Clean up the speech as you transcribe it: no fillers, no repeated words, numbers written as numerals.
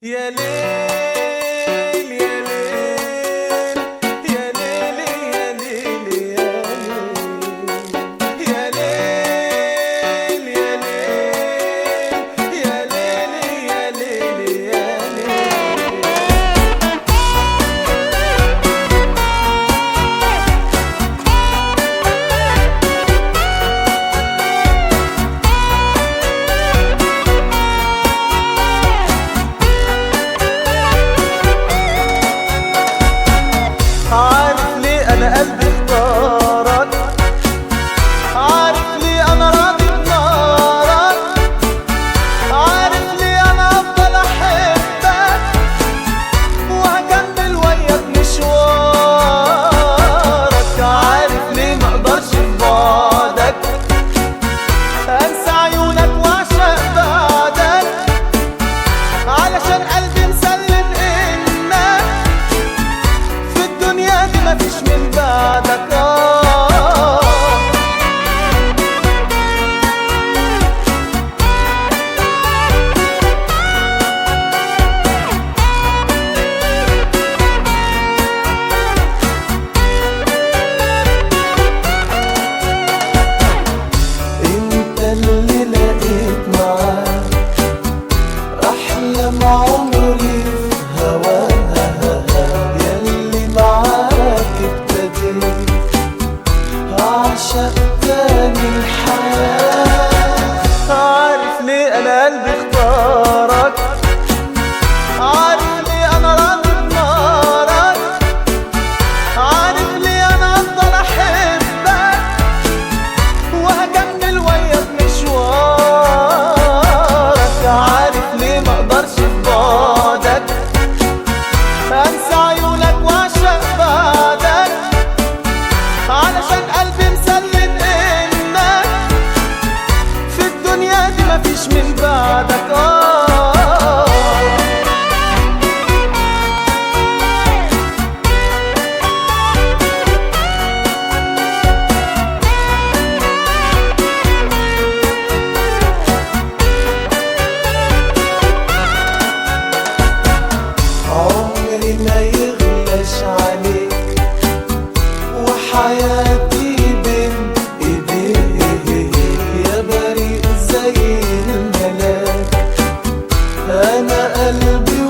يا ليل يا ليل يا ليل يا ليل يا ليل يا ليل يا ليل يا ليل يا عارف ليه انا قلبي اختارك، عارف ليه انا راضي بنارك، عارف ليه انا افضل احبك وهكمل وياك مشوارك، عارف ليه مقدرش في بعدك انسى عيونك واعشق بعدك، علشان قلبي مسلم انك في الدنيا دي مفيش من بعدك. انت اللي لقيت معاك احلام عمري في هواها، ياللي معاك ابتديت اعشق تاني الحياة. عارف ليه انا قلبي اختارك، عارف ليه انا راضي بنارك، عارف ليه انا افضل احبك وهكمل وياك مشوارك، عارف ليه مقدرش في بعدك انسى عيونك واعشق بعدك، علشان قلبي مسلم انك في الدنيا دي مفيش من بعدك. عمري ما يغلاش عليك وحياتي بين ايديك، يا بريء زي الملاك انا قلبي